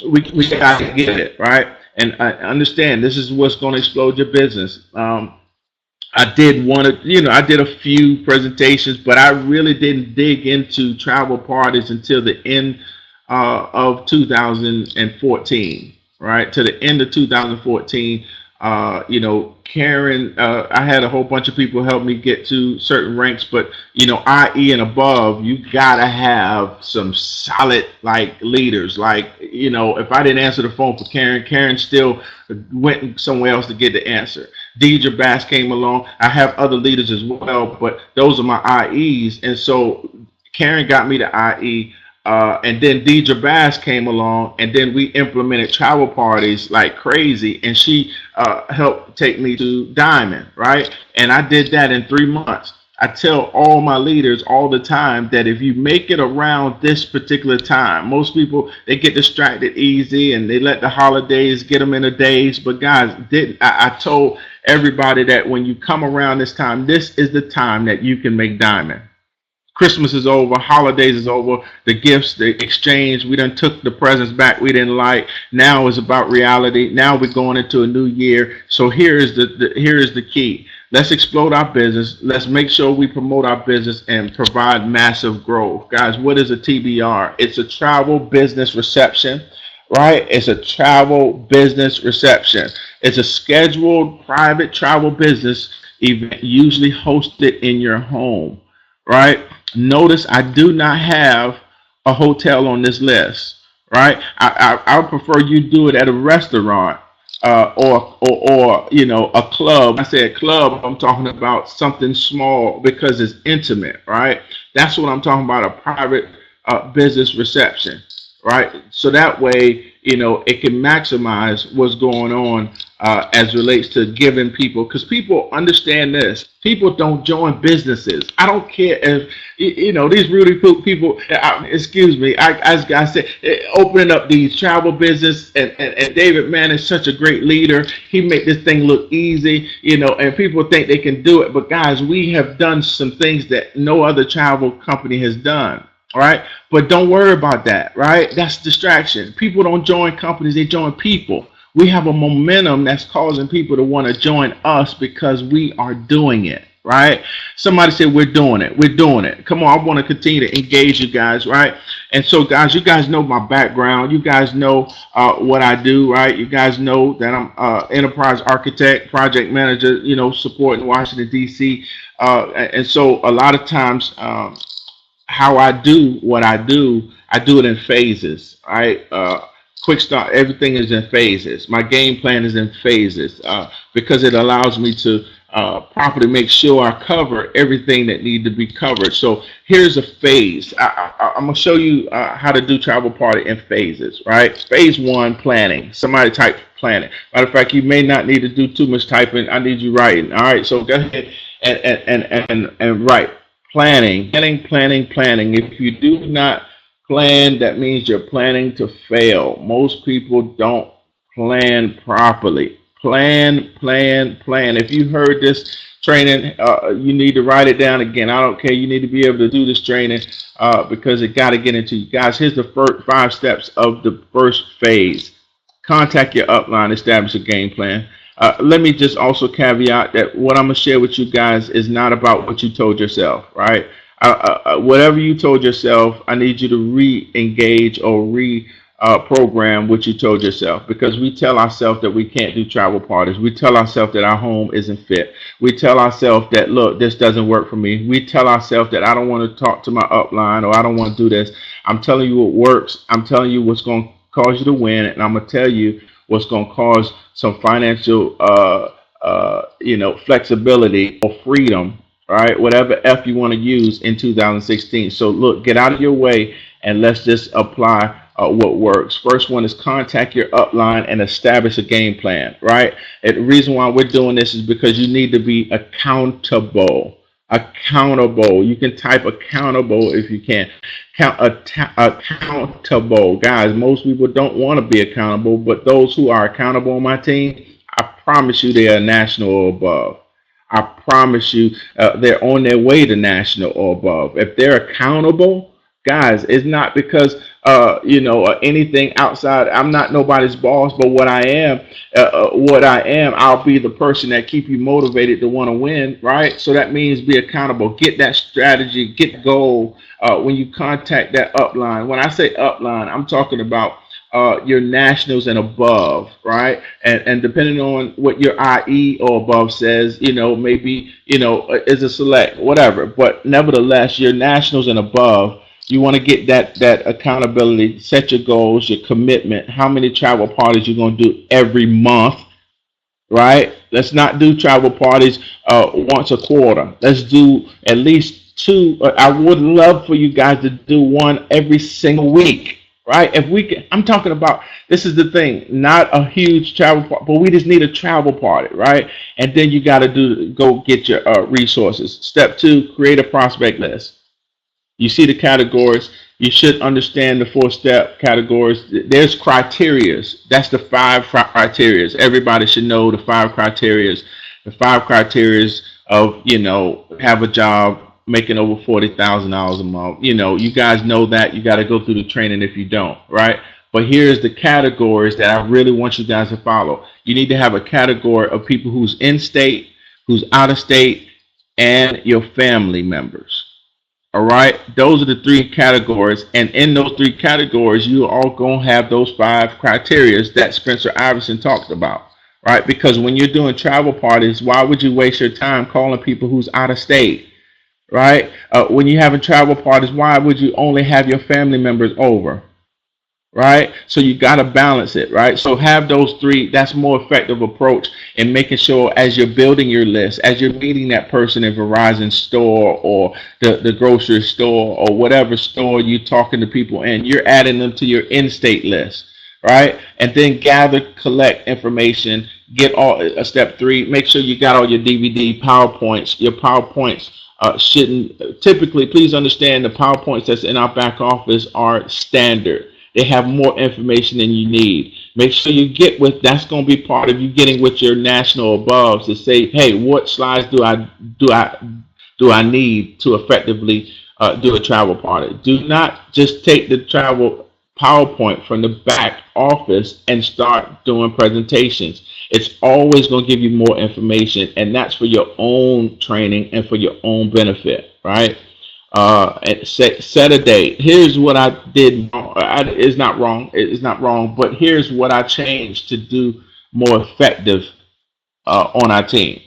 we got to get it right. And I understand this is what's going to explode your business. I did want to, I did a few presentations, but I really didn't dig into travel parties until the end of 2014, right? To the end of 2014, Karen, I had a whole bunch of people help me get to certain ranks, but IE and above, you gotta have some solid like leaders. Like, if I didn't answer the phone for Karen, Karen still went somewhere else to get the answer. Deidre Bass came along. I have other leaders as well, but those are my IEs. And so Karen got me to IE. And then Deidre Bass came along, and then we implemented travel parties like crazy, and she helped take me to Diamond, right? And I did that in 3 months. I tell all my leaders all the time that if you make it around this particular time, most people they get distracted easy and they let the holidays get them in a daze. But guys, I told everybody that when you come around this time, this is the time that you can make Diamond. Christmas is over, holidays is over, the gifts, the exchange, we done took the presents back we didn't like. Now it's about reality. Now we're going into a new year. So here is the key. Let's explode our business. Let's make sure we promote our business and provide massive growth. Guys, what is a TBR? It's a travel business reception, right? It's a travel business reception. It's a scheduled private travel business event, usually hosted in your home, right? Notice I do not have a hotel on this list, right? I would prefer you do it at a restaurant or a club. When I say a club, I'm talking about something small because it's intimate, right? That's what I'm talking about, a private business reception, right? So that way, it can maximize what's going on as relates to giving people, because people understand this. People don't join businesses. I don't care if these really cool people. Excuse me. As I said, opening up these travel business, and David Mann is such a great leader. He make this thing look easy, and people think they can do it. But guys, we have done some things that no other travel company has done. All right. But don't worry about that. Right. That's distraction. People don't join companies. They join people. We have a momentum that's causing people to want to join us because we are doing it. Right. Somebody said we're doing it. We're doing it. Come on. I want to continue to engage you guys. Right. And so, guys, you guys know my background. You guys know what I do. Right. You guys know that I'm enterprise architect, project manager, supporting Washington, D.C. And so a lot of times, how I do what I do it in phases, right? Quick start, everything is in phases. My game plan is in phases because it allows me to properly make sure I cover everything that need to be covered. So here's a phase. I'm going to show you how to do travel party in phases, right? Phase one, planning. Somebody type planning. Matter of fact, you may not need to do too much typing. I need you writing. All right, so go ahead and write. Planning. If you do not plan, that means you're planning to fail. Most people don't plan properly. Plan. If you heard this training, you need to write it down again. I don't care. You need to be able to do this training because it got to get into you. Guys, here's the first 5 steps of the first phase. Contact your upline, establish a game plan. Let me just also caveat that what I'm going to share with you guys is not about what you told yourself, right? Whatever you told yourself, I need you to re-engage or reprogram what you told yourself, because we tell ourselves that we can't do travel parties. We tell ourselves that our home isn't fit. We tell ourselves that, look, this doesn't work for me. We tell ourselves that I don't want to talk to my upline or I don't want to do this. I'm telling you what works. I'm telling you what's going to cause you to win, and I'm going to tell you what's going to cause some financial, flexibility or freedom, right? Whatever F you want to use in 2016. So look, get out of your way and let's just apply what works. First one is contact your upline and establish a game plan, right? And the reason why we're doing this is because you need to be accountable. Accountable. You can type accountable if you can. Accountable. Guys, most people don't want to be accountable, but those who are accountable on my team, I promise you they are national or above. I promise you they're on their way to national or above. If they're accountable, Guys, it's not because anything outside. I'm not nobody's boss, but what I am, I'll be the person that keep you motivated to want to win, right? So that means be accountable, get that strategy, get the goal. When you contact that upline, when I say upline, I'm talking about your nationals and above, right? And depending on what your IE or above says, maybe is a select, whatever. But nevertheless, your nationals and above, you want to get that accountability, set your goals, your commitment, how many travel parties you're going to do every month, right? Let's not do travel parties once a quarter. Let's do at least two. I would love for you guys to do one every single week, right? If we can, I'm talking about, this is the thing, not a huge travel party, but we just need a travel party, right? And then you got to go get your resources. Step two, create a prospect list. You see the categories. You should understand the four-step categories. There's criterias. That's the five criterias. Everybody should know the five criterias. The five criterias of, have a job, making over $40,000 a month. You guys know that. You got to go through the training if you don't, right? But here's the categories that I really want you guys to follow. You need to have a category of people who's in state, who's out of state, and your family members. All right, those are the three categories, and in those three categories, you are going to have those five criteria that Spencer Iverson talked about, right? Because when you're doing travel parties, why would you waste your time calling people who's out of state, right? When you're having travel parties, why would you only have your family members over? Right? So you got to balance it, right? So have those three. That's a more effective approach in making sure as you're building your list, as you're meeting that person in Verizon store or the grocery store or whatever store you're talking to people in, you're adding them to your in-state list, right? And then gather, collect information, get all step three, make sure you got all your DVD, PowerPoints. Your PowerPoints shouldn't typically, please understand the PowerPoints that's in our back office are standard. They have more information than you need. Make sure you get with, that's going to be part of you getting with your national aboves to say, hey, what slides do I need to effectively do a travel party? Do not just take the travel PowerPoint from the back office and start doing presentations. It's always going to give you more information, and that's for your own training and for your own benefit, right? And set a date. Here's what I did. It's not wrong. It's not wrong. But here's what I changed to do more effective on our team.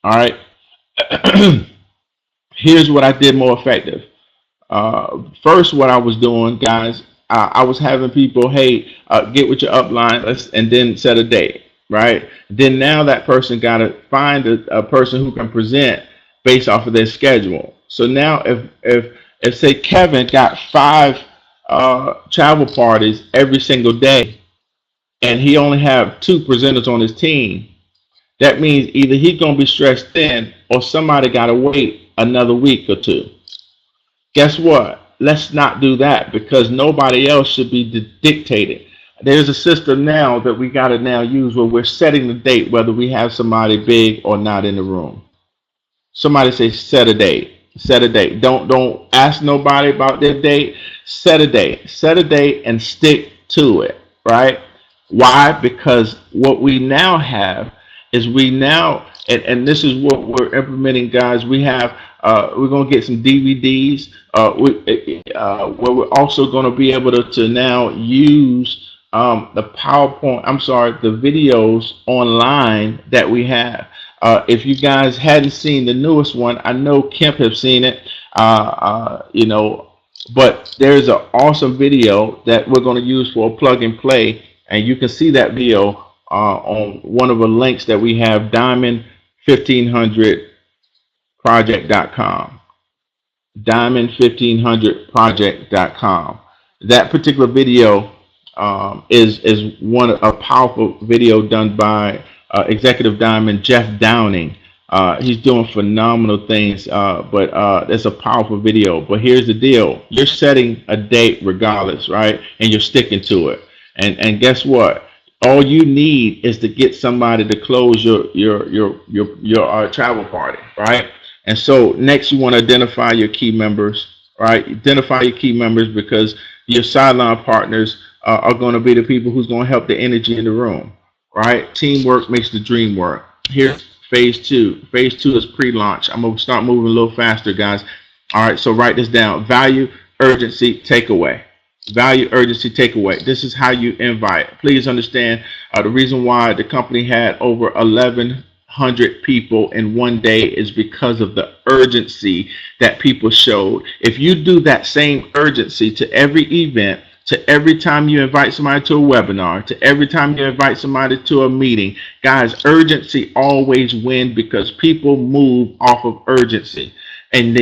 All right. Here's what I did more effective. First, what I was doing, guys, I was having people, hey, get with your upline, and then set a date. Right. Then now that person got to find a person who can present based off of their schedule. So now if say Kevin got 5 travel parties every single day and he only have 2 presenters on his team, that means either he's going to be stressed thin or somebody got to wait another week or 2. Guess what? Let's not do that because nobody else should be dictated. There's a system now that we got to now use where we're setting the date whether we have somebody big or not in the room. Somebody say set a date. Set a date. Don't ask nobody about their date. Set a date. Set a date and stick to it. Right? Why? Because what we now have is and this is what we're implementing, guys. We have we're gonna get some DVDs. Where we're also gonna be able to now use the PowerPoint. I'm sorry, the videos online that we have. If you guys hadn't seen the newest one, I know Kemp have seen it, but there's an awesome video that we're going to use for a plug and play, and you can see that video on one of the links that we have, diamond1500project.com. diamond1500project.com. That particular video is a powerful video done by Executive Diamond Jeff Downing. He's doing phenomenal things, but it's a powerful video. But here's the deal: you're setting a date regardless, right? And you're sticking to it. And guess what? All you need is to get somebody to close your travel party, right? And so next, you want to identify your key members. right? Identify your key members because your sideline partners are going to be the people who's going to help the energy in the room, right? Teamwork makes the dream work. Here's phase two. Phase two is pre-launch. I'm going to start moving a little faster, guys. All right, so write this down. Value, urgency, takeaway. Value, urgency, takeaway. This is how you invite. Please understand the reason why the company had over 1,100 people in one day is because of the urgency that people showed. If you do that same urgency to every event, to every time you invite somebody to a webinar, to every time you invite somebody to a meeting, guys, urgency always wins because people move off of urgency and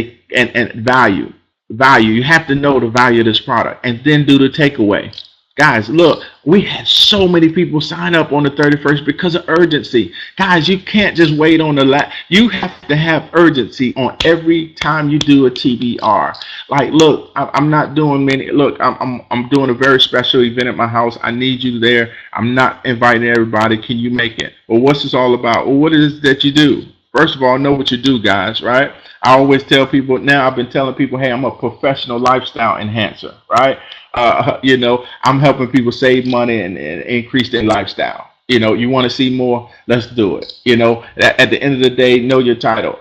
value. Value. You have to know the value of this product and then do the takeaway. Guys, look, we had so many people sign up on the 31st because of urgency. Guys, you can't just wait on the You have to have urgency on every time you do a TBR. Like, look, I'm not doing many. Look, I'm doing a very special event at my house. I need you there. I'm not inviting everybody. Can you make it? Well, what's this all about? Well, what is it that you do? First of all, know what you do, guys, right? I always tell people now, I've been telling people, hey, I'm a professional lifestyle enhancer, right? I'm helping people save money and increase their lifestyle. You want to see more, let's do it. At the end of the day, know your title.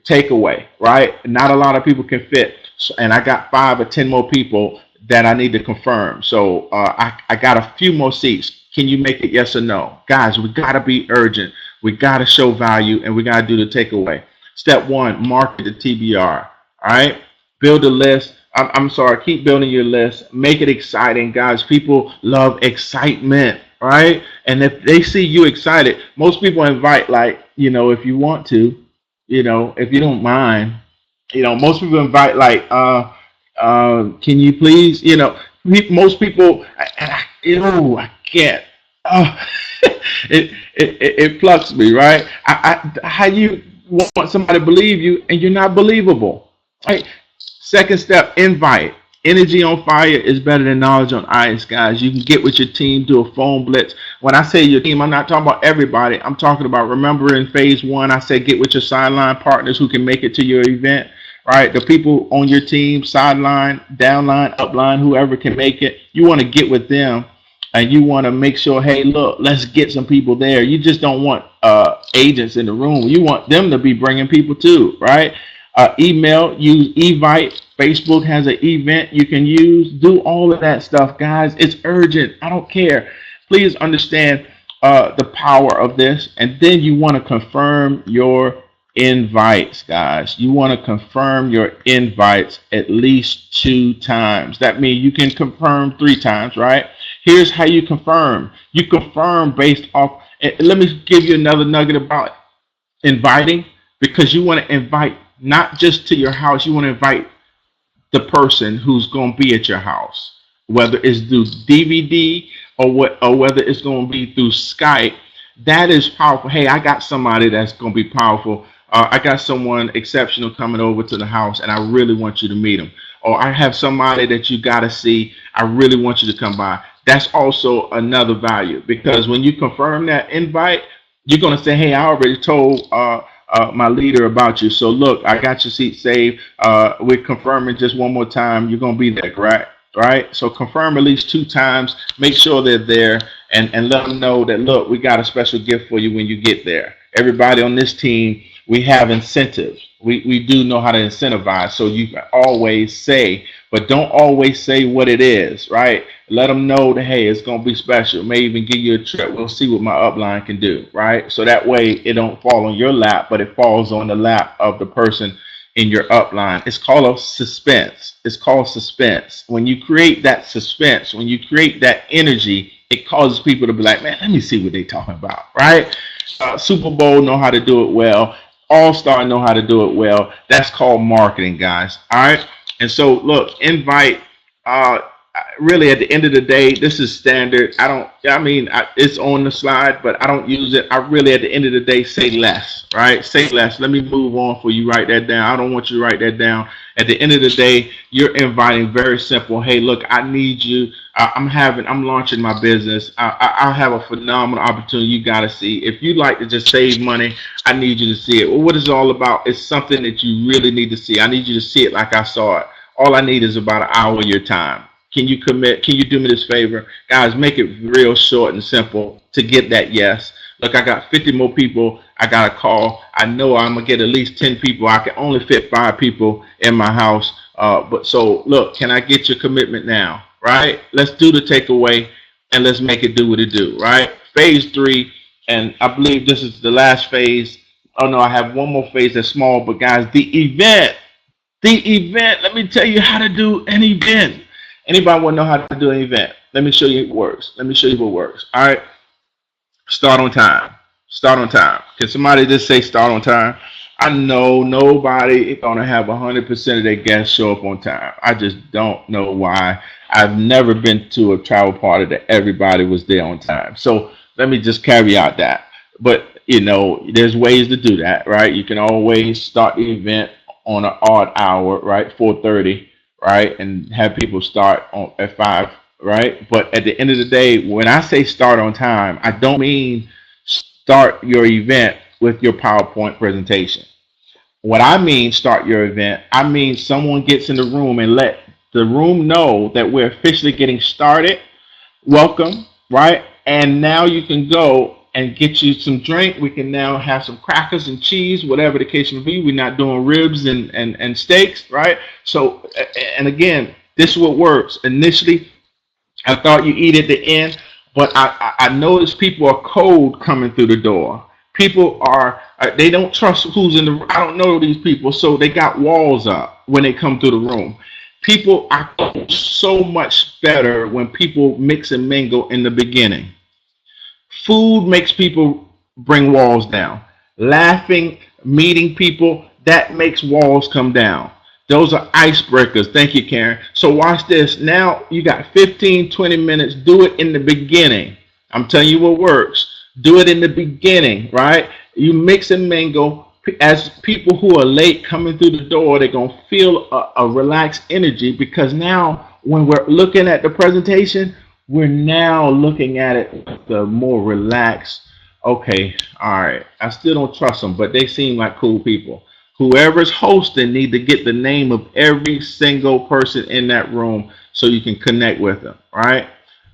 Takeaway, right? Not a lot of people can fit. And I got 5 or 10 more people that I need to confirm. So I got a few more seats. Can you make it yes or no? Guys, we got to be urgent. We got to show value and we got to do the takeaway. Step 1, market the TBR. All right. Build a list. I'm sorry. Keep building your list. Make it exciting, guys. People love excitement. Right. And if they see you excited, most people invite, like, if you want to, if you don't mind, most people invite, like, can you please, most people, I can't. Oh, it plucks me, right? How you want somebody to believe you and you're not believable, right? Second step, invite. Energy on fire is better than knowledge on ice, guys. You can get with your team, do a phone blitz. When I say your team, I'm not talking about everybody. I'm talking about, remember in phase 1, I said get with your sideline partners who can make it to your event, right? The people on your team, sideline, downline, upline, whoever can make it, you want to get with them. And you want to make sure, hey, look, let's get some people there. You just don't want agents in the room. You want them to be bringing people too, right? Email, use Evite. Facebook has an event you can use. Do all of that stuff, guys. It's urgent. I don't care. Please understand the power of this. And then you want to confirm your invites, guys. You want to confirm your invites at least 2 times. That means you can confirm 3 times, right? Here's how you confirm. You confirm based off, let me give you another nugget about inviting, because you want to invite not just to your house, you want to invite the person who's going to be at your house, whether it's through DVD or whether it's going to be through Skype. That is powerful. Hey, I got somebody that's going to be powerful. I got someone exceptional coming over to the house, and I really want you to meet them. Or I have somebody that you got to see. I really want you to come by. That's also another value, because when you confirm that invite, you're going to say, hey, I already told my leader about you. So look, I got your seat saved. We're confirming just one more time. You're going to be there, correct? Right? So confirm at least 2 times. Make sure they're there and let them know that, look, we got a special gift for you when you get there. Everybody on this team, we have incentives. We do know how to incentivize. So you can always say, but don't always say what it is, right? Let them know that, hey, it's going to be special. May even give you a trip. We'll see what my upline can do, right? So that way it don't fall on your lap, but it falls on the lap of the person in your upline. It's called a suspense. It's called suspense. When you create that suspense, when you create that energy, it causes people to be like, man, let me see what they're talking about, right? Super Bowl know how to do it well. All-Star know how to do it well. That's called marketing, guys. All right. And so, look, invite. Really, at the end of the day, this is standard. It's on the slide, but I don't use it. I really, at the end of the day, say less, right? Say less. Let me move on for you. Write that down. I don't want you to write that down. At the end of the day, you're inviting very simple. Hey, look, I need you. I'm launching my business. I have a phenomenal opportunity you got to see. If you like to just save money, I need you to see it. Well, what is it all about? It's something that you really need to see. I need you to see it like I saw it. All I need is about an hour of your time. Can you commit? Can you do me this favor? Guys, make it real short and simple to get that yes. Look, I got 50 more people I got to call. I know I'm going to get at least 10 people. I can only fit 5 people in my house. But so, look, can I get your commitment now? Right? Let's do the takeaway and let's make it do what it do. Right? Phase 3, and I believe this is the last phase. Oh, no, I have one more phase that's small. But, guys, the event. The event, let me tell you how to do an event. Anybody want to know how to do an event? Let me show you what works. Let me show you what works. All right. Start on time. Start on time. Can somebody just say start on time? I know nobody is going to have 100% of their guests show up on time. I just don't know why. I've never been to a travel party that everybody was there on time. So let me just carry out that. But, you know, there's ways to do that, right? You can always start the event on an odd hour, right? 4:30, right? And have people start at 5, right? But at the end of the day, when I say start on time, I don't mean start your event with your PowerPoint presentation. What I mean, start your event, I mean someone gets in the room and let the room know that we're officially getting started. Welcome, right? And now you can go and get you some drink. We can now have some crackers and cheese, whatever the case may be. We're not doing ribs and steaks, right? So, and again, this is what works. Initially, I thought you eat at the end, but I noticed people are cold coming through the door. People are, they don't trust who's in the, I don't know these people, so they got walls up when they come through the room. People are so much better when people mix and mingle in the beginning. Food makes people bring walls down. Laughing, meeting people, that makes walls come down. Those are icebreakers. Thank you, Karen. So watch this. Now you got 15, 20 minutes. Do it in the beginning. I'm telling you what works. Do it in the beginning, right? You mix and mingle. As people who are late coming through the door, they're going to feel a relaxed energy, because now when we're looking at the presentation, we're now looking at it with the more relaxed. Okay, all right. I still don't trust them, but they seem like cool people. Whoever's hosting need to get the name of every single person in that room so you can connect with them, right?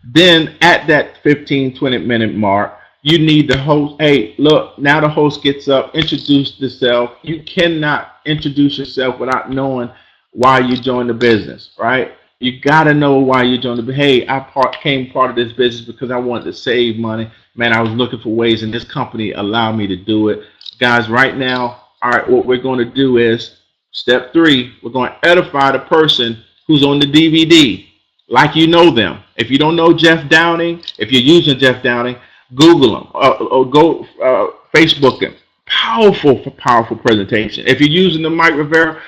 Then at that 15, 20-minute mark, you need the host. Hey, look, now the host gets up, introduce yourself. You cannot introduce yourself without knowing why you joined the business, right? You got to know why you joined the business. Hey, I came part of this business because I wanted to save money. Man, I was looking for ways, and this company allowed me to do it. Guys, right now, all right, what we're going to do is step 3. We're going to edify the person who's on the DVD, like you know them. If you don't know Jeff Downing, if you're using Jeff Downing, Google him or go Facebook him. Powerful presentation. If you're using the Mike Rivera,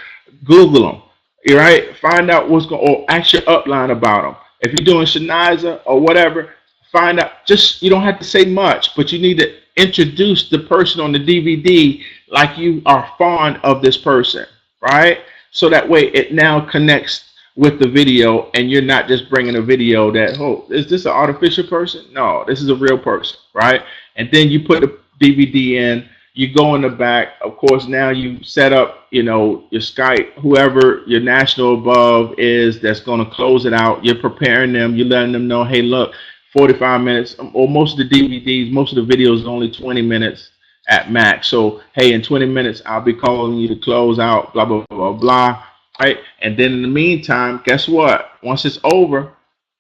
Google him. All right, find out what's going, or ask your upline about him. If you're doing Shaniza or whatever, find out. Just, you don't have to say much, but you need to introduce the person on the DVD like you are fond of this person, right? So that way it now connects with the video, and you're not just bringing a video that, oh, is this an artificial person? No, this is a real person, right? And then you put the DVD in, you go in the back. Of course, now you set up, you know, your Skype, whoever your national above is that's going to close it out. You're preparing them. You're letting them know, hey, look, 45 minutes, or most of the DVDs, most of the videos are only 20 minutes at max. So, hey, in 20 minutes, I'll be calling you to close out, blah, blah, blah, blah. Right? And then in the meantime, guess what? Once it's over,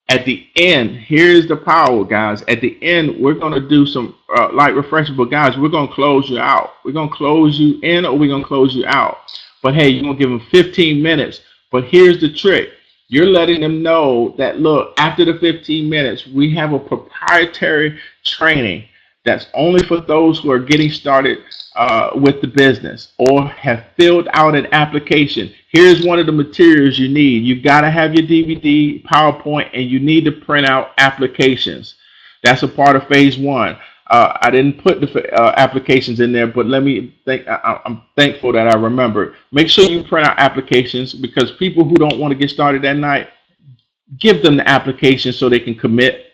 at the end, here's the power, guys. At the end, we're going to do some light refreshment. But guys, we're going to close you out. We're going to close you in, or we're going to close you out. But hey, you're going to give them 15 minutes. But here's the trick. You're letting them know that, look, after the 15 minutes, we have a proprietary training that's only for those who are getting started with the business or have filled out an application. Here's one of the materials you need. You've got to have your DVD, PowerPoint, and you need to print out applications. That's a part of phase 1. I didn't put the applications in there, but let me think. I'm thankful that I remembered. Make sure you print out applications, because people who don't want to get started that night, give them the application so they can commit.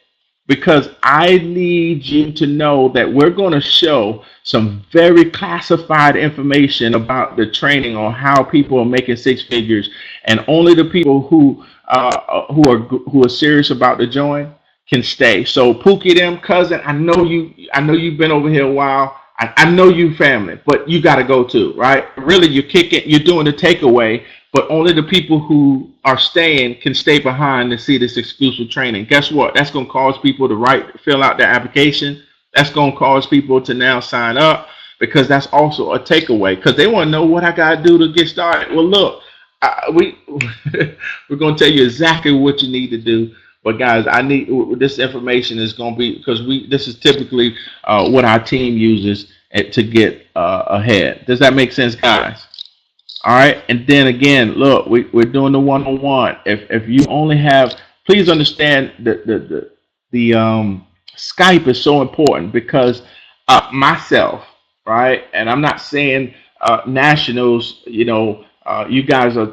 because I need you to know that we're going to show some very classified information about the training on how people are making six figures, and only the people who are serious about the join can stay. So Pookie, them cousin, I know you've been over here a while. I know you family, but you got to go too, right? Really, you're doing the takeaway, but only the people who are staying can stay behind to see this exclusive training. Guess what? That's going to cause people to fill out their application. That's going to cause people to now sign up, because that's also a takeaway, because they want to know what I got to do to get started. Well, look, we we're going to tell you exactly what you need to do. But guys, I need this information is going to be, because this is typically what our team uses to get ahead. Does that make sense, guys? All right, and then again, look, we're doing the one-on-one. If you only have, please understand that the Skype is so important, because myself, right, and I'm not saying nationals, you guys are.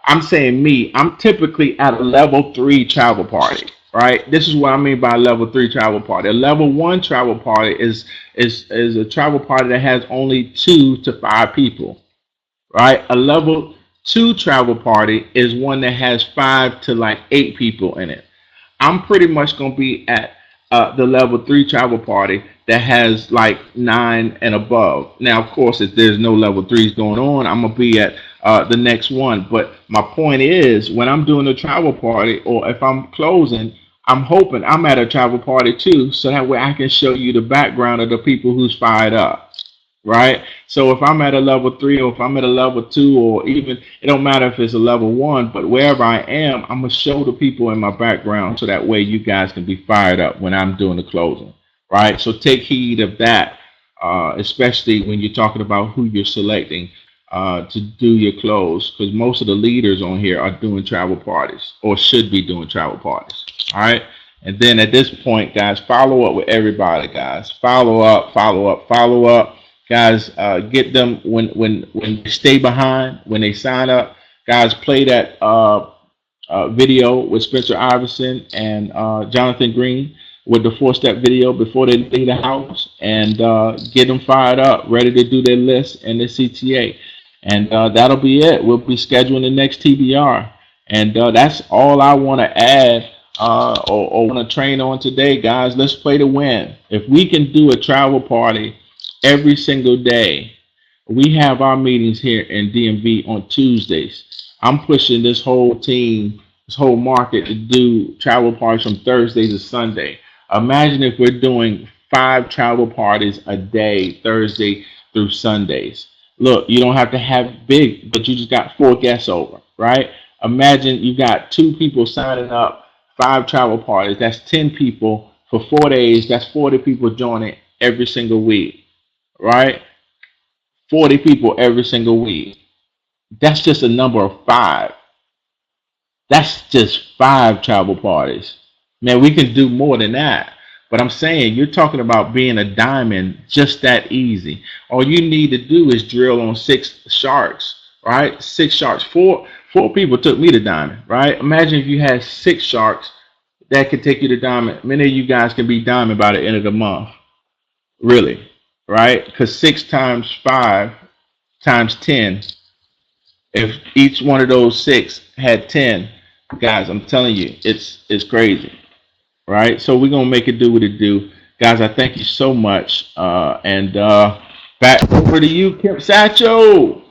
I'm saying me. I'm typically at a level 3 travel party, right? This is what I mean by a level 3 travel party. A level 1 travel party is a travel party that has only 2 to 5 people, right? A level 2 travel party is one that has 5 to like 8 people in it. I'm pretty much going to be at the level 3 travel party that has like 9 and above. Now, of course, if there's no level 3s going on, I'm going to be at the next one. But my point is, when I'm doing a travel party, or if I'm closing, I'm hoping I'm at a travel party too, so that way I can show you the background of the people who's fired up, right? So if I'm at a level 3, or if I'm at a level 2, or even, it don't matter if it's a level 1, but wherever I am, I'm gonna show the people in my background, so that way you guys can be fired up when I'm doing the closing, right? So take heed of that, especially when you're talking about who you're selecting to do your close, because most of the leaders on here are doing travel parties, or should be doing travel parties. All right. And then at this point, guys, follow up with everybody, guys. Follow up, follow up, follow up. Guys, get them when they stay behind, when they sign up. Guys, play that video with Spencer Iverson and Jonathan Green with the 4-step video before they leave the house, and get them fired up, ready to do their list and their CTA. And that'll be it. We'll be scheduling the next TBR. And that's all I want to add or want to train on today, guys. Let's play to win. If we can do a travel party every single day, we have our meetings here in DMV on Tuesdays. I'm pushing this whole team, this whole market to do travel parties from Thursday to Sunday. Imagine if we're doing 5 travel parties a day, Thursday through Sundays. Look, you don't have to have big, but you just got 4 guests over, right? Imagine you got 2 people signing up, 5 travel parties. That's 10 people for 4 days. That's 40 people joining every single week, right? 40 people every single week. That's just a number of 5. That's just 5 travel parties. Man, we can do more than that. But I'm saying, you're talking about being a diamond just that easy. All you need to do is drill on 6 sharks, right? 6 sharks. Four people took me to diamond, right? Imagine if you had 6 sharks that could take you to diamond. Many of you guys can be diamond by the end of the month, really, right? Because 6 times 5 times 10, if each one of those 6 had 10, guys, I'm telling you, it's crazy, right? So we're gonna make it do what it do, guys. I thank you so much, and back over to you, Kim Satchel.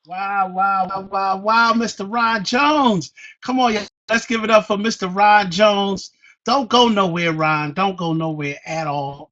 Wow, wow, wow, wow, wow, Mr. Ron Jones. Come on, y'all. Let's give it up for Mr. Ron Jones. Don't go nowhere, Ron. Don't go nowhere at all.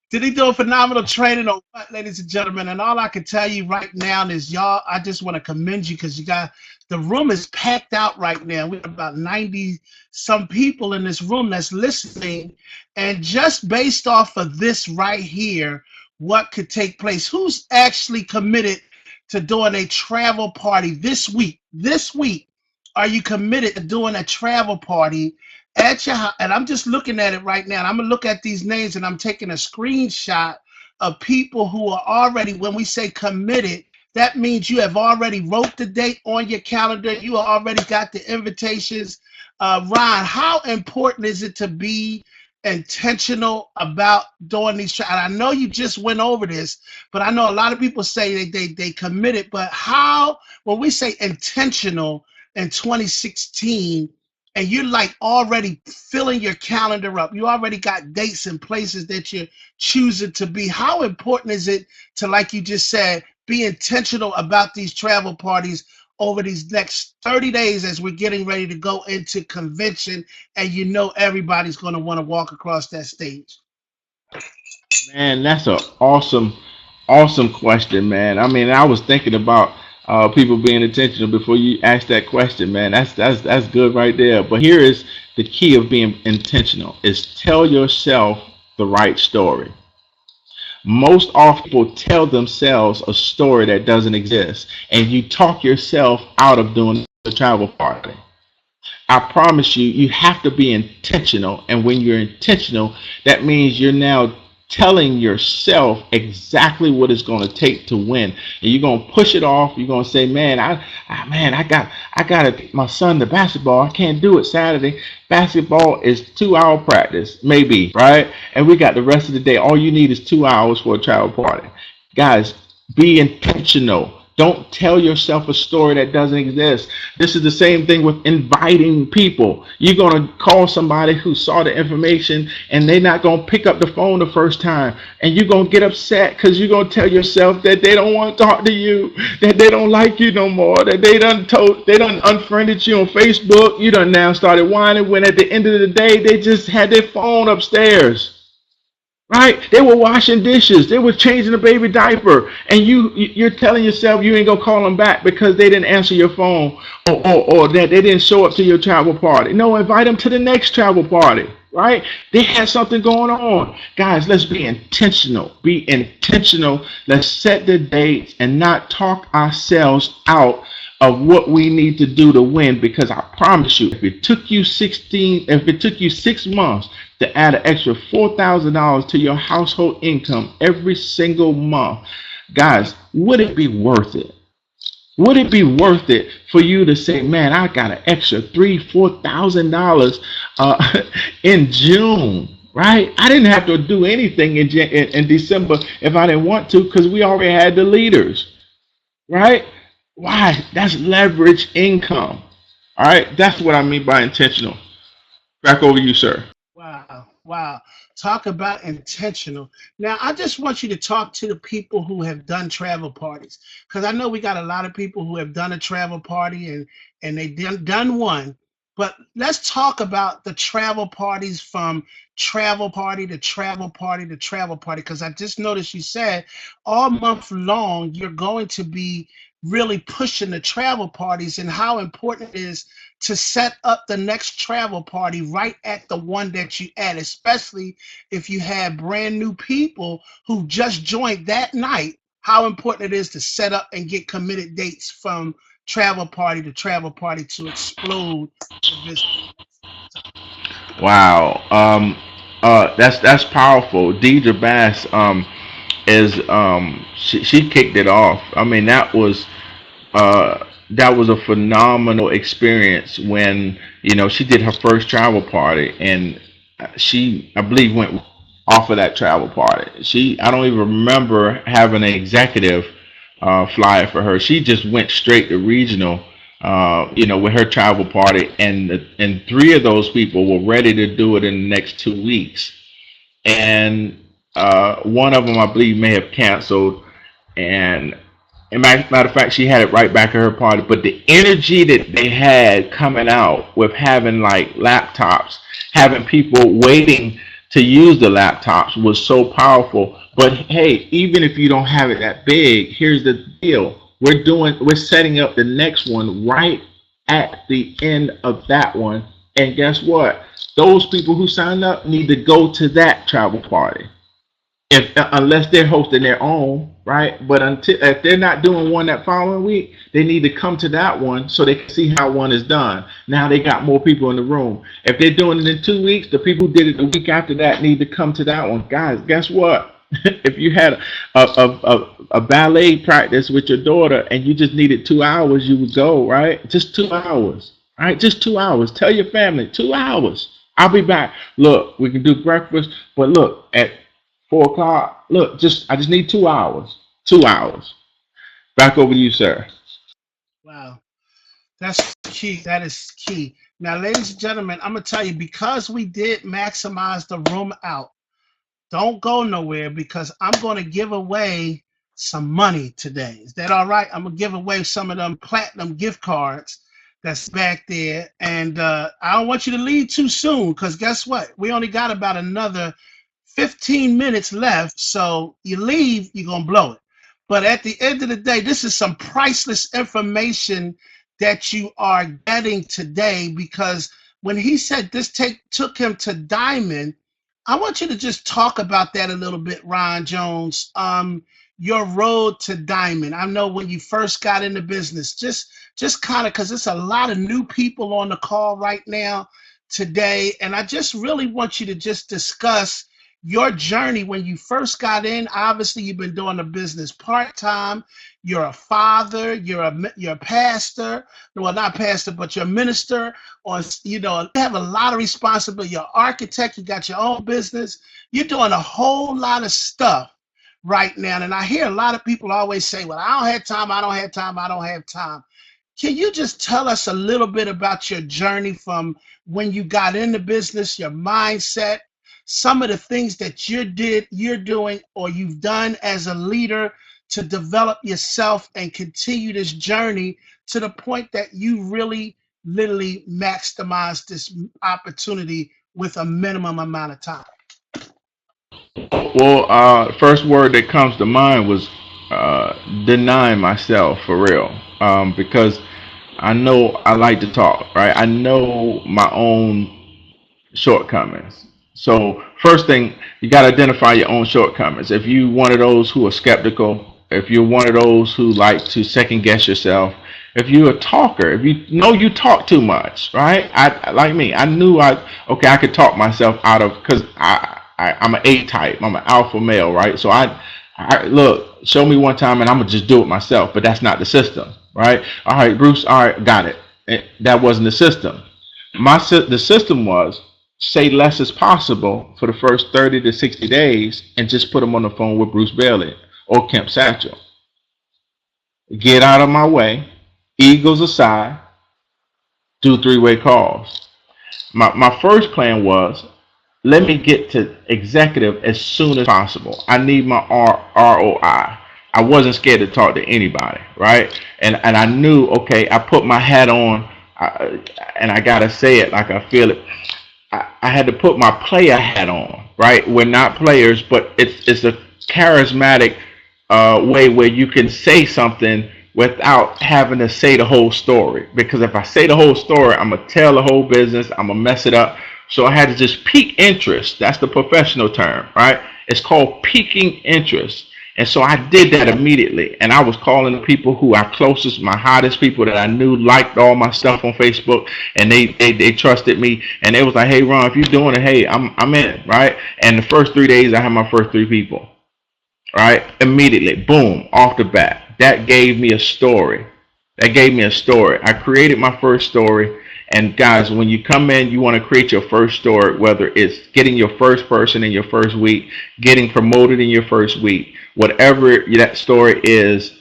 Did he do a phenomenal training or what, ladies and gentlemen? And all I can tell you right now is, y'all, I just want to commend you, because you got, the room is packed out right now. We have about 90 some people in this room that's listening. And just based off of this right here, what could take place? Who's actually committed to doing a travel party this week? This week, are you committed to doing a travel party at your house? And I'm just looking at it right now. And I'm gonna look at these names, and I'm taking a screenshot of people who are already, when we say committed, That means you have already wrote the date on your calendar. You already got the invitations. Ron, how important is it to be intentional about doing these? And I know you just went over this, but I know a lot of people say they committed. But how, when we say intentional in 2016, and you're like already filling your calendar up, you already got dates and places that you're choosing to be. How important is it to, like you just said, be intentional about these travel parties over these next 30 days as we're getting ready to go into convention, and you know everybody's going to want to walk across that stage? Man, that's a awesome question, man. I mean, I was thinking about people being intentional before you asked that question, man. That's good right there. But here is the key of being intentional: is tell yourself the right story. Most often, people tell themselves a story that doesn't exist, and you talk yourself out of doing the travel party. I promise you, you have to be intentional. And when you're intentional, that means you're now telling yourself exactly what it's going to take to win. And you're going to push it off. You're going to say, man, I got to take my son to basketball. I can't do it Saturday. Basketball is 2 hour practice, maybe, right? And we got the rest of the day. All you need is 2 hours for a travel party. Guys, be intentional. Don't tell yourself a story that doesn't exist. This is the same thing with inviting people. You're going to call somebody who saw the information and they're not going to pick up the phone the first time. And you're going to get upset because you're going to tell yourself that they don't want to talk to you, that they don't like you no more, that they done unfriended you on Facebook. You done now started whining when at the end of the day, they just had their phone upstairs. Right? They were washing dishes. They were changing a baby diaper, and you're telling yourself you ain't gonna call them back because they didn't answer your phone, or that they didn't show up to your travel party. No, invite them to the next travel party. Right? They had something going on. Guys, let's be intentional. Be intentional. Let's set the dates and not talk ourselves out of what we need to do to win, because I promise you, if it took you 6 months to add an extra $4,000 to your household income every single month, guys, would it be worth it? Would it be worth it for you to say, man, I got an extra $3,000-4,000 in June? Right? I didn't have to do anything in December if I didn't want to, because we already had the leaders. Right? Why? That's leverage income. All right? That's what I mean by intentional. Back over to you, sir. Wow, wow. Talk about intentional. Now, I just want you to talk to the people who have done travel parties, because I know we got a lot of people who have done a travel party, and they done one. But let's talk about the travel parties, from travel party to travel party to travel party, because I just noticed you said all month long you're going to be really pushing the travel parties, and how important it is to set up the next travel party right at the one that you at, especially if you have brand new people who just joined that night. How important it is to set up and get committed dates from travel party to explode the business. Wow. That's powerful. Deidre Bass is she kicked it off. I mean, that was a phenomenal experience when she did her first travel party, and she, I believe, went off of that travel party. I don't even remember having an executive flyer for her. She just went straight to regional, with her travel party, and three of those people were ready to do it in the next 2 weeks, and one of them, I believe, may have canceled. And matter of fact, she had it right back at her party. But the energy that they had coming out with having like laptops, having people waiting to use the laptops was so powerful. But hey, even if you don't have it that big, here's the deal. We're setting up the next one right at the end of that one. And guess what? Those people who signed up need to go to that travel party, unless they're hosting their own, right? But until if they're not doing one that following week, they need to come to that one so they can see how one is done. Now they got more people in the room. If they're doing it in 2 weeks, the people who did it the week after that need to come to that one. Guys, guess what? If you had a ballet practice with your daughter and you just needed 2 hours, you would go, right? Just 2 hours, right? Just 2 hours. Tell your family, 2 hours. I'll be back. Look, we can do breakfast, but look, at 4 o'clock, look, I just need 2 hours. 2 hours. Back over to you, sir. Wow. That's key. That is key. Now, ladies and gentlemen, I'm gonna tell you, because we did maximize the room out. Don't go nowhere, because I'm going to give away some money today. Is that all right? I'm going to give away some of them platinum gift cards that's back there. And I don't want you to leave too soon, because guess what? We only got about another 15 minutes left. So you leave, you're going to blow it. But at the end of the day, this is some priceless information that you are getting today, because when he said this took him to diamond, I want you to just talk about that a little bit, Ron Jones. Your road to diamond. I know when you first got into business, just kind of, because it's a lot of new people on the call right now today, and I just really want you to just discuss your journey when you first got in. Obviously, you've been doing the business part time. You're a father. You're a pastor. Well, not pastor, but you're a minister. Or you have a lot of responsibility. You're an architect. You got your own business. You're doing a whole lot of stuff right now. And I hear a lot of people always say, "Well, I don't have time. I don't have time. I don't have time." Can you just tell us a little bit about your journey from when you got into business, your mindset, some of the things that you're doing, or you've done as a leader to develop yourself and continue this journey to the point that you really literally maximize this opportunity with a minimum amount of time? Well, first word that comes to mind was denying myself for real, because I know I like to talk, right? I know my own shortcomings. So first thing, you got to identify your own shortcomings. If you one of those who are skeptical, if you're one of those who like to second guess yourself, if you're a talker, if you know you talk too much, right? I like me. I knew I could talk myself out of, because I'm an A type. I'm an alpha male, right? So I look, show me one time and I'm gonna just do it myself. But that's not the system, right? All right, Bruce. All right, got it. That wasn't the system. The system was say less as possible for the first 30 to 60 days and just put them on the phone with Bruce Bailey or Kemp Satchel. Get out of my way, egos aside, do three-way calls. My first plan was, let me get to executive as soon as possible. I need my ROI. I wasn't scared to talk to anybody, right? And I knew, okay, I put my hat on, and I gotta say it like I feel it. I had to put my player hat on, right? We're not players, but it's a charismatic way where you can say something without having to say the whole story. Because if I say the whole story, I'm gonna tell the whole business, I'm gonna mess it up. So I had to just pique interest. That's the professional term, right? It's called piquing interest. And so I did that immediately. And I was calling the people who are closest, my hottest people that I knew liked all my stuff on Facebook, and they trusted me. And they was like, hey Ron, if you're doing it, hey, I'm in, right? And the first 3 days I had my first three people. Right? Immediately, boom, off the bat. That gave me a story. That gave me a story. I created my first story. And guys, when you come in, you want to create your first story, whether it's getting your first person in your first week, getting promoted in your first week, whatever that story is,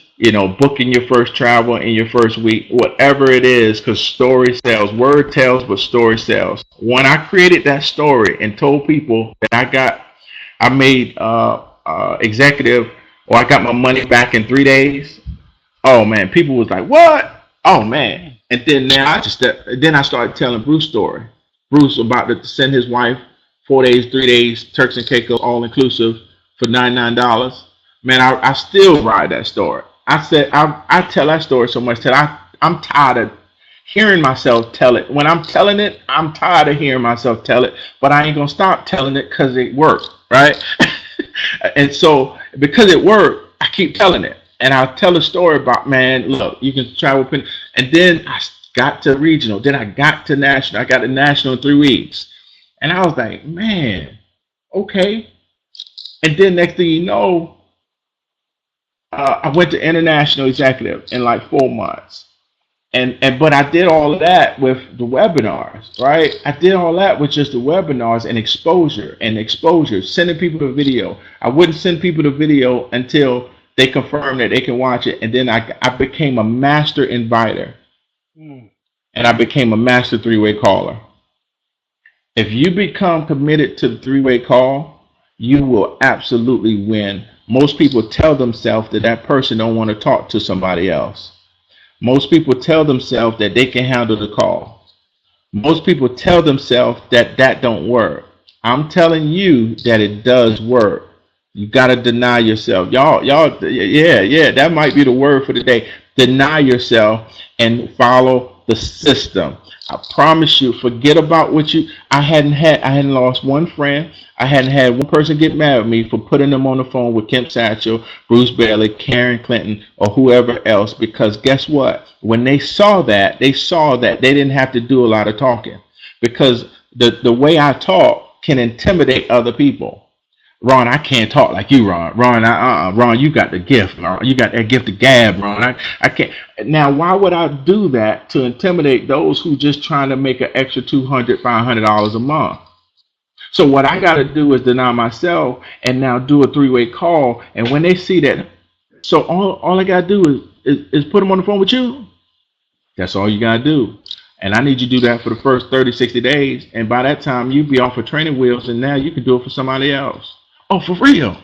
booking your first travel in your first week, whatever it is, because story sells. Word tells, but story sells. When I created that story and told people that I made executive, or I got my money back in 3 days. Oh man, people was like, "What? Oh man!" And then then I started telling Bruce story. Bruce about to send his wife 4 days, 3 days, Turks and Caicos, all inclusive for $99. Man, I still ride that story. I said I tell that story so much that I'm tired of hearing myself tell it. When I'm telling it, I'm tired of hearing myself tell it. But I ain't gonna stop telling it because it worked, right? And so because it worked, I keep telling it. And I'll tell a story about, man, look, you can travel. And then I got to regional. Then I got to national. I got to national in 3 weeks. And I was like, man, okay. And then next thing you know, I went to international executive in like 4 months. And but I did all of that with the webinars, right? I did all that with just the webinars and exposure, sending people the video. I wouldn't send people the video until they confirmed that they can watch it. And then I became a master inviter, Mm. and I became a master three-way caller. If you become committed to the three-way call, you will absolutely win. Most people tell themselves that that person don't want to talk to somebody else. Most people tell themselves that they can handle the call. Most people tell themselves that that don't work. I'm telling you that it does work. You got to deny yourself. Yeah, that might be the word for the day. Deny yourself and follow the system. I promise you, forget about what you, I hadn't lost one friend. I hadn't had one person get mad at me for putting them on the phone with Kim Satchel, Bruce Bailey, Karen Clinton, or whoever else, because guess what? When they saw that they didn't have to do a lot of talking, because the way I talk can intimidate other people. Ron, I can't talk like you, Ron. Ron, you got the gift. Ron, you got that gift of gab, Ron. I can't. Now, why would I do that to intimidate those who just trying to make an extra $200, $500 a month? So what I got to do is deny myself and now do a three-way call. And when they see that, so all I got to do is put them on the phone with you. That's all you got to do. And I need you to do that for the first 30, 60 days. And by that time, you'll be off of training wheels, and now you can do it for somebody else. Oh, for real?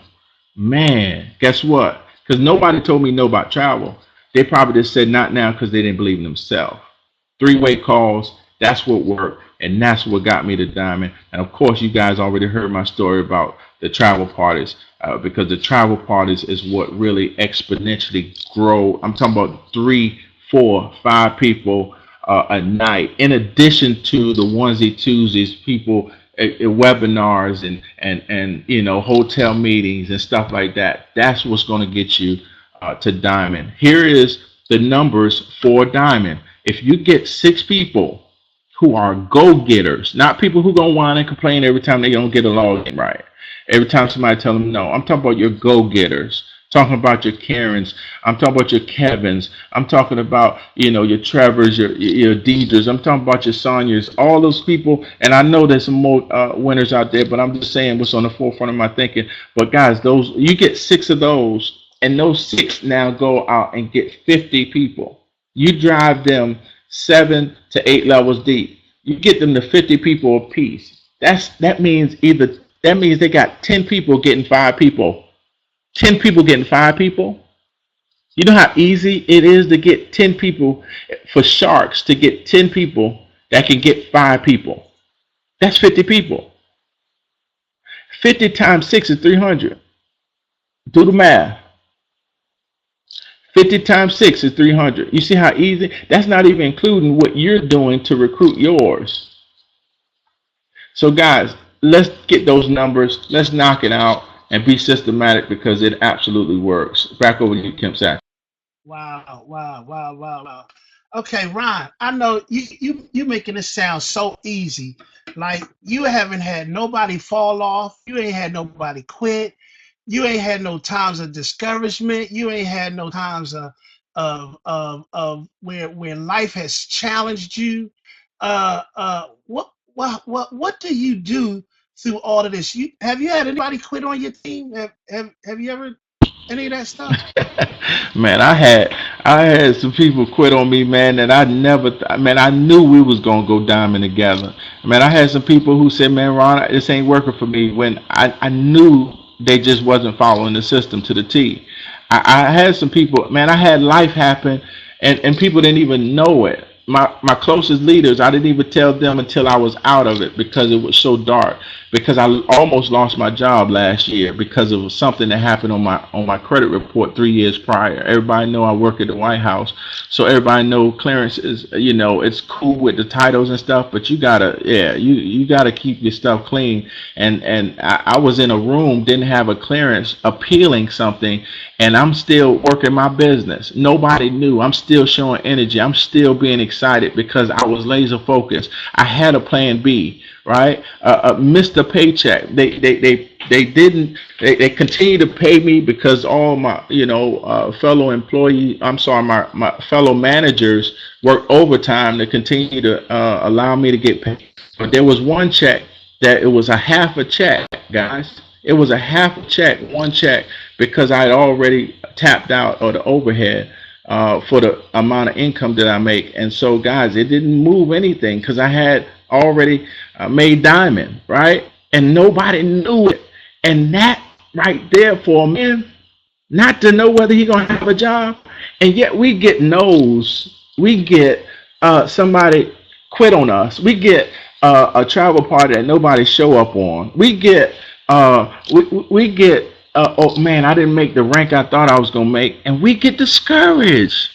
Man, guess what? Because nobody told me no about travel. They probably just said not now because they didn't believe in themselves. Three-way calls, that's what worked, and that's what got me to Diamond. And of course, you guys already heard my story about the travel parties, because the travel parties is what really exponentially grow. I'm talking about 3, 4, 5 people a night, in addition to the onesie twosies, people webinars and hotel meetings and stuff like that. That's what's going to get you to Diamond. Here is the numbers for Diamond. If you get 6 people who are go-getters, not people who gonna whine and complain every time they don't get a login right, every time somebody tell them no. I'm talking about your go-getters. Talking about your Karens, I'm talking about your Kevins, I'm talking about your Trevors, your Deidres, I'm talking about your Sonyas, all those people. And I know there's some more winners out there, but I'm just saying what's on the forefront of my thinking. But guys, those, you get 6 of those, and those 6 now go out and get 50 people. You drive them 7 to 8 levels deep. You get them to 50 people apiece. That means they got 10 people getting 5 people. 10 people getting 5 people. You know how easy it is to get 10 people, for sharks to get 10 people that can get 5 people. That's 50 people. 50 times 6 is 300. Do the math. 50 times 6 is 300. You see how easy? That's not even including what you're doing to recruit yours. So guys, let's get those numbers. Let's knock it out and be systematic, because it absolutely works. Back over to you, Kim Sack. Wow. Okay, Ron, I know you making it sound so easy. Like, you haven't had nobody fall off. You ain't had nobody quit. You ain't had no times of discouragement. You ain't had no times of where life has challenged you. What do you do through all of this? Have you had anybody quit on your team? Have you ever any of that stuff? Man, I had some people quit on me, man, that I knew we was gonna go diamond together. Man, I had some people who said, man, Ron, this ain't working for me, when I knew they just wasn't following the system to the T. I had some people, man, I had life happen, and people didn't even know it. My closest leaders, I didn't even tell them until I was out of it, because it was so dark. Because I almost lost my job last year because of something that happened on my credit report 3 years prior. Everybody know I work at the White House, so everybody know clearance is, it's cool with the titles and stuff, but you gotta keep your stuff clean. And I was in a room, didn't have a clearance, appealing something, and I'm still working my business. Nobody knew. I'm still showing energy. I'm still being excited because I was laser focused. I had a plan B. right? Missed a paycheck. They didn't. They continue to pay me because all my fellow employee. I'm sorry, my fellow managers work overtime to continue to allow me to get paid. But there was one check that it was a half a check, guys. It was a half a check, one check, because I had already tapped out of the overhead for the amount of income that I make. And so, guys, it didn't move anything because I had already made diamond, right? And nobody knew it. And that right there for a man, not to know whether he's gonna have a job, and yet we get no's. We get somebody quit on us. We get a travel party that nobody show up on. We get oh man, I didn't make the rank I thought I was gonna make, and we get discouraged.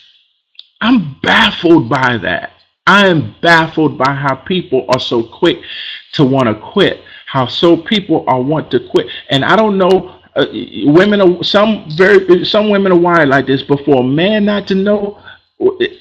I'm baffled by that. I am baffled by how people are so quick to want to quit. How so people are want to quit, and I don't know. Women are some women are wired like this. But for a man not to know,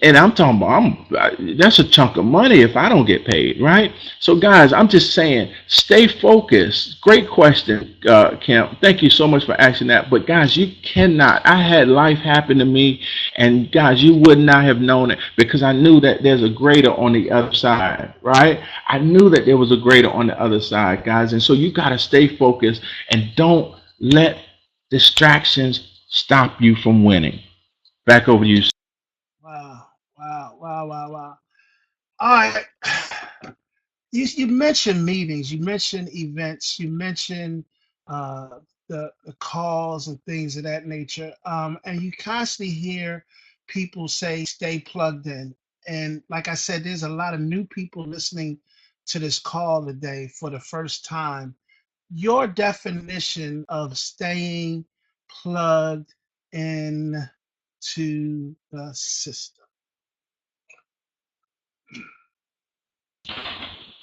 and I'm talking about, that's a chunk of money if I don't get paid, right? So, guys, I'm just saying, stay focused. Great question, Kim. Thank you so much for asking that. But, guys, you cannot. I had life happen to me, and, guys, you would not have known it because I knew that there's a greater on the other side, right? I knew that there was a greater on the other side, guys. And so you got to stay focused and don't let distractions stop you from winning. Back over to you. Wow, wow, wow, wow, wow. All right. You mentioned meetings, you mentioned events, you mentioned uh, the calls and things of that nature, and you constantly hear people say, "Stay plugged in." And like I said, there's a lot of new people listening to this call today for the first time. Your definition of staying plugged in to the system.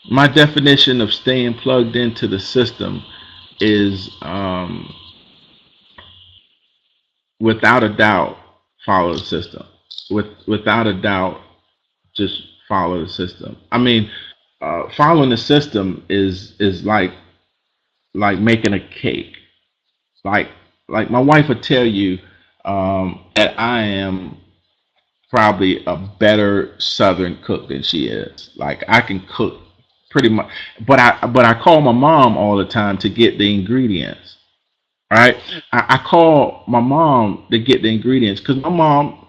My definition of staying plugged into the system is without a doubt follow the system. Without a doubt, just follow the system. I mean, following the system is like making a cake. Like like my wife would tell you that I am probably a better Southern cook than she is. Like I can cook pretty much, but I call my mom all the time to get the ingredients. Right? I call my mom to get the ingredients because my mom,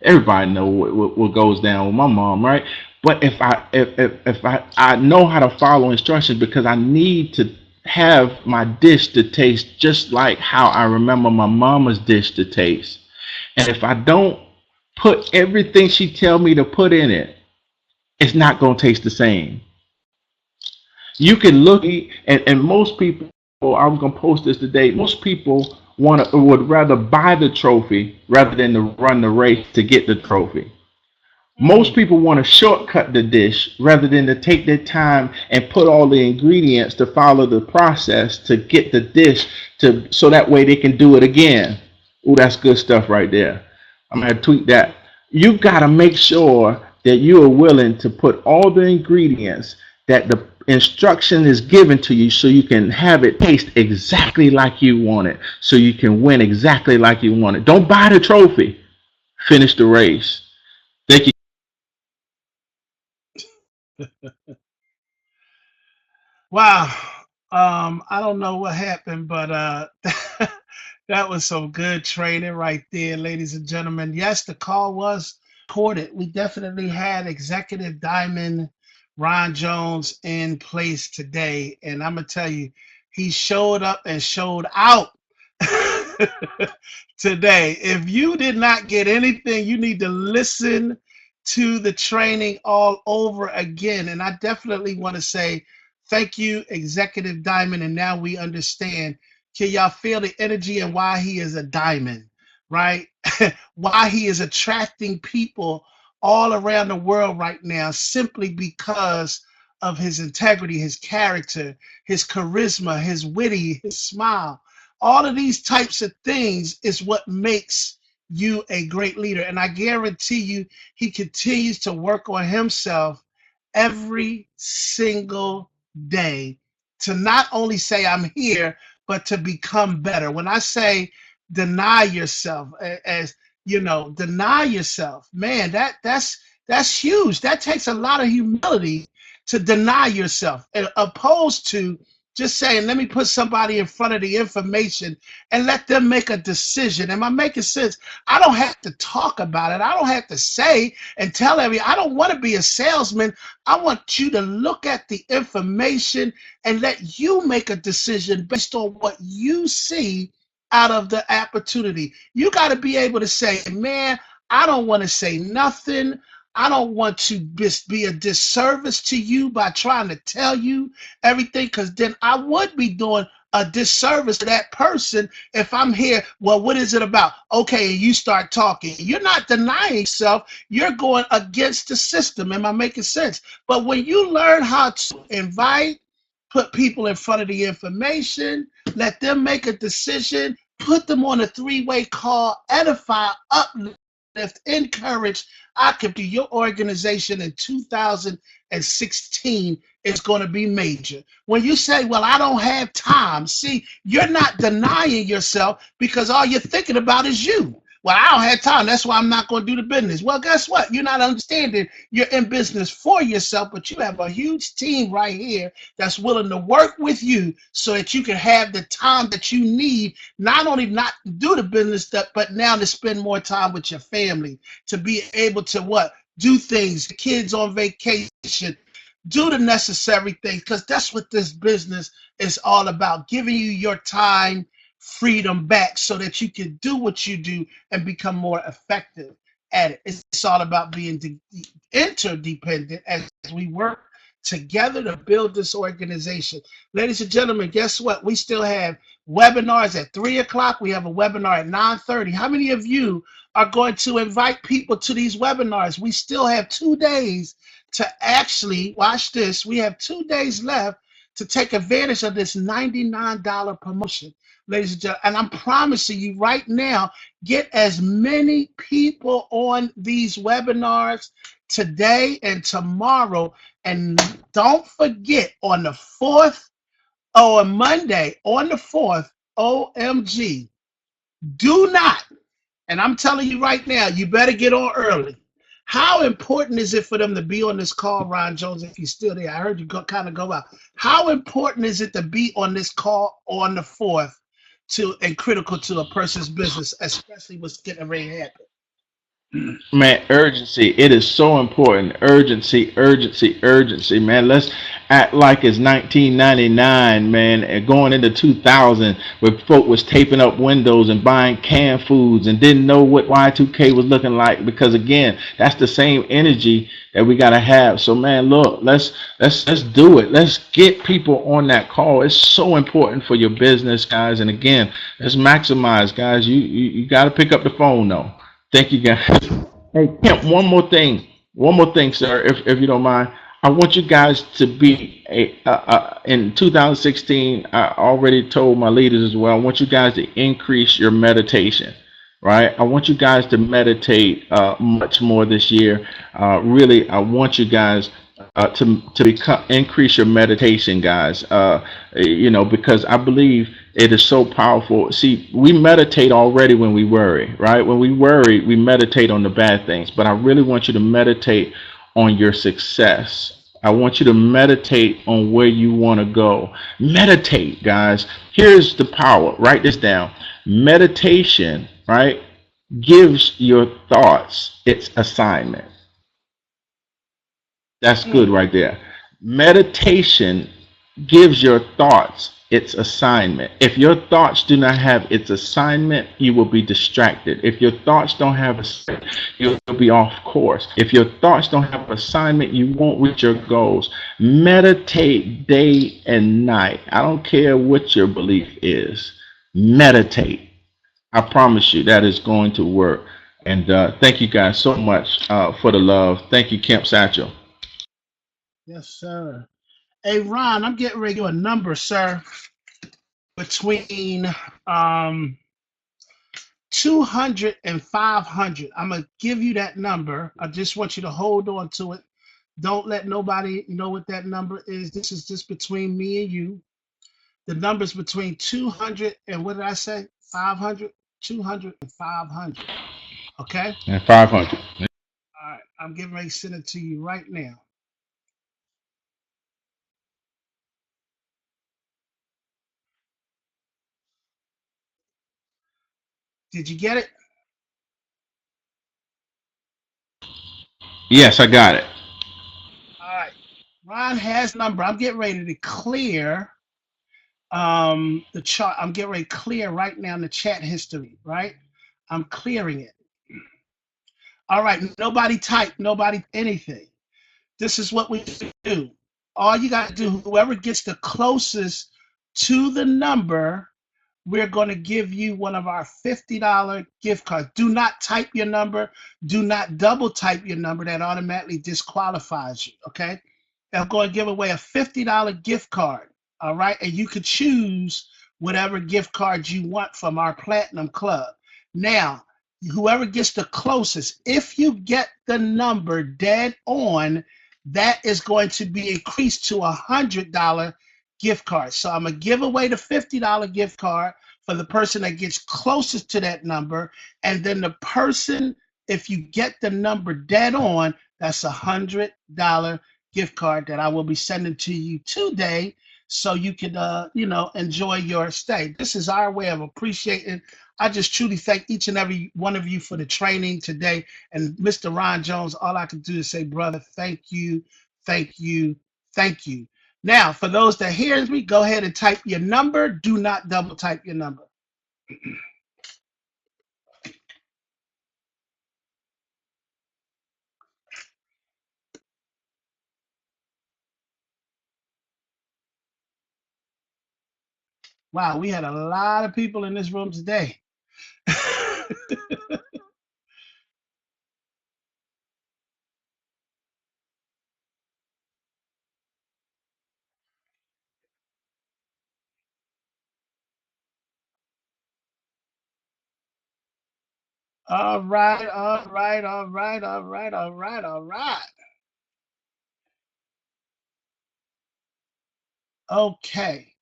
everybody know what goes down with my mom, right? But if I know how to follow instructions because I need to have my dish to taste just like how I remember my mama's dish to taste. And if I don't put everything she tell me to put in it, it's not gonna taste the same. You can look and most people, I was gonna post this today. Most people would rather buy the trophy rather than to run the race to get the trophy. Most Mm, people want to shortcut the dish rather than to take their time and put all the ingredients to follow the process to get the dish to so that way they can do it again. Oh, that's good stuff right there. I'm gonna tweet that. You gotta make sure that you are willing to put all the ingredients that the instruction is given to you so you can have it taste exactly like you want it, so you can win exactly like you want it. Don't buy the trophy, finish the race. Thank you. wow. I don't know what happened, but that was some good training right there, ladies and gentlemen. Yes, the call was recorded. We definitely had Executive Diamond Ron Jones in place today. And I'm going to tell you, he showed up and showed out today. If you did not get anything, you need to listen to the training all over again. And I definitely want to say thank you, Executive Diamond. And now we understand. Can y'all feel the energy and why he is a diamond, right? Why he is attracting people all around the world right now simply because of his integrity, his character, his charisma, his witty, his smile. All of these types of things is what makes you a great leader. And I guarantee you, he continues to work on himself every single day to not only say I'm here, but to become better. When I say deny yourself, as you know, deny yourself, man, that's huge. That takes a lot of humility to deny yourself, opposed to just saying, let me put somebody in front of the information and let them make a decision. Am I making sense? I don't have to talk about it. I don't have to say and tell I don't want to be a salesman. I want you to look at the information and let you make a decision based on what you see out of the opportunity. You got to be able to say, man, I don't want to say nothing. I don't want to be a disservice to you by trying to tell you everything, because then I would be doing a disservice to that person if I'm here. Well, what is it about? Okay, you start talking. You're not denying yourself. You're going against the system. Am I making sense? But when you learn how to invite, put people in front of the information, let them make a decision, put them on a three-way call, edify, uplift, encourage, occupy, your organization in 2016 is going to be major. When you say, well, I don't have time, see, you're not denying yourself because all you're thinking about is you. Well, I don't have time. That's why I'm not going to do the business. Well, guess what? You're not understanding you're in business for yourself, but you have a huge team right here that's willing to work with you so that you can have the time that you need, not only not to do the business stuff, but now to spend more time with your family, to be able to what? Do things, the kids on vacation, do the necessary things, because that's what this business is all about, giving you your time freedom back so that you can do what you do and become more effective at it. It's all about being interdependent as we work together to build this organization. Ladies and gentlemen, guess what? We still have webinars at 3 o'clock. We have a webinar at 9:30. How many of you are going to invite people to these webinars? We still have 2 days to actually, watch this, we have 2 days left to take advantage of this $99 promotion, ladies and gentlemen. And I'm promising you right now, get as many people on these webinars today and tomorrow. And don't forget, on the 4th, or Monday, on the 4th, OMG, do not, and I'm telling you right now, you better get on early. How important is it for them to be on this call, Ron Jones, if you're still there? I heard you kind of go out. How important is it to be on this call on the 4th and critical to a person's business, especially what's getting ready to happen? Man, urgency. It is so important. Urgency, urgency, urgency, man. Let's act like it's 1999, man, and going into 2000, where folk was taping up windows and buying canned foods and didn't know what Y2K was looking like. Because again, that's the same energy that we gotta have. So, man, look, let's do it. Let's get people on that call. It's so important for your business, guys. And again, let's maximize, guys. You got to pick up the phone, though. Thank you, guys. Hey, Kemp, one more thing, sir, if you don't mind. I want you guys to be in 2016. I already told my leaders as well. I want you guys to increase your meditation, right? I want you guys to meditate much more this year. Really, I want you guys increase your meditation, guys. Because I believe it is so powerful. See, we meditate already when we worry, right? When we worry, we meditate on the bad things. But I really want you to meditate on your success. I want you to meditate on where you want to go. Meditate, guys. Here's the power. Write this down. Meditation, right, gives your thoughts its assignment. That's good right there. Meditation gives your thoughts its assignment. If your thoughts do not have its assignment, you will be distracted. If your thoughts don't have a, you'll be off course. If your thoughts don't have assignment, you won't reach your goals. Meditate day and night. I don't care what your belief is. Meditate. I promise you that is going to work. And thank you guys so much for the love. Thank you, Kemp Satchel. Yes, sir. Hey, Ron, I'm getting ready to do a number, sir, between 200 and 500. I'm going to give you that number. I just want you to hold on to it Don't let nobody know what that number is. This is just between me and you. The number's between 200 and what did I say? 500? 200 and 500. Okay? And 500. All right. I'm getting ready to send it to you right now. Did you get it? Yes, I got it. All right. Ron has number. I'm getting ready to clear the chart. I'm getting ready to clear right now in the chat history, right? I'm clearing it. All right. Nobody type, nobody anything. This is what we do. All you got to do, whoever gets the closest to the number, we're going to give you one of our $50 gift cards. Do not type your number. Do not double type your number. That automatically disqualifies you. Okay. I'm going to give away a $50 gift card. All right. And you could choose whatever gift card you want from our Platinum Club. Now, whoever gets the closest, if you get the number dead on, that is going to be increased to $100 gift card. So I'm going to give away the $50 gift card for the person that gets closest to that number. And then the person, if you get the number dead on, that's $100 gift card that I will be sending to you today so you can, enjoy your stay. This is our way of appreciating. I just truly thank each and every one of you for the training today. And Mr. Ron Jones, all I can do is say, brother, thank you, thank you, thank you. Now, for those that hears me, go ahead and type your number. Do not double type your number. Wow, we had a lot of people in this room today. All right, all right, all right, all right, all right, all right. Okay.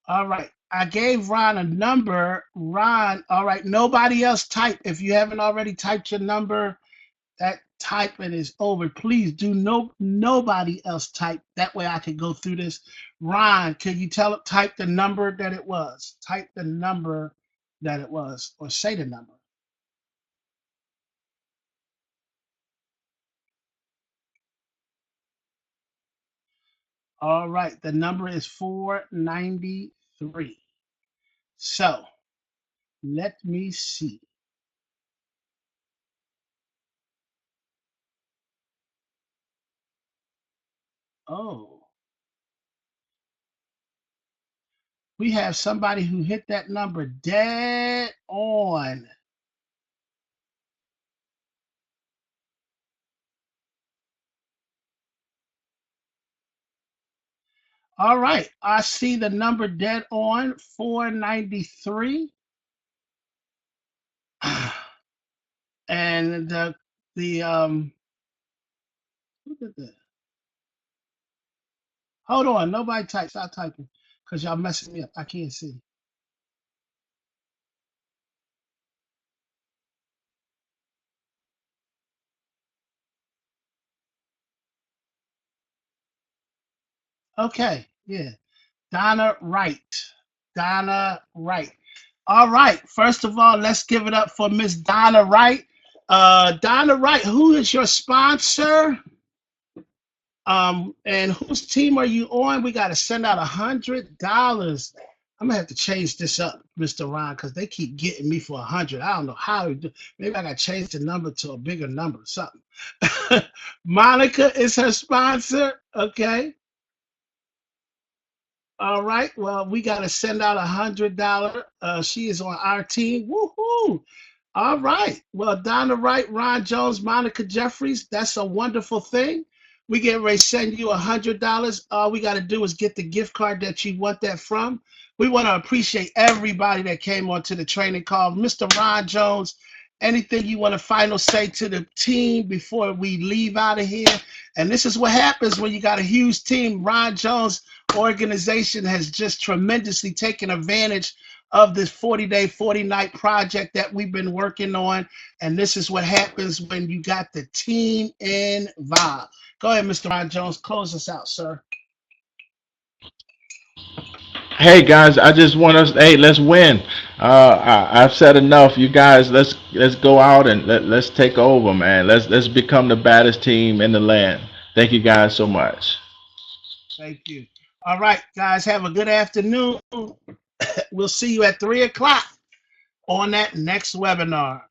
All right. I gave Ron a number. Ron, all right. Nobody else type. If you haven't already typed your number, that typing is over. Please do nobody else type. That way I can go through this. Ron, can you type the number that it was? Type the number that it was, or say the number. All right, the number is 493. So let me see. Oh, we have somebody who hit that number dead on. All right, I see the number dead on 493. And the look at that. Hold on, nobody type. Stop typing, cause y'all messing me up. I can't see. Okay, yeah, Donna Wright. Donna Wright. All right. First of all, let's give it up for Miss Donna Wright. Donna Wright, who is your sponsor? And whose team are you on? We got to send out $100. I'm gonna have to change this up, Mr. Ron, because they keep getting me for 100. I don't know how to do. Maybe I got to change the number to a bigger number or something. Monica is her sponsor. Okay. All right. Well, we got to send out $100. She is on our team. Woohoo! All right. Well, Donna Wright, Ron Jones, Monica Jeffries. That's a wonderful thing. We get ready to send you $100. All we got to do is get the gift card that you want that from. We want to appreciate everybody that came onto the training call. Mr. Ron Jones, anything you want to final say to the team before we leave out of here? And this is what happens when you got a huge team. Ron Jones' organization has just tremendously taken advantage of this 40-day, 40-night project that we've been working on. And this is what happens when you got the team involved. Go ahead, Mr. Ron Jones. Close us out, sir. Hey guys, I just want us. Hey, let's win. I've said enough. You guys, let's go out and let's take over, man. Let's become the baddest team in the land. Thank you guys so much. Thank you. All right, guys, have a good afternoon. We'll see you at 3 o'clock on that next webinar.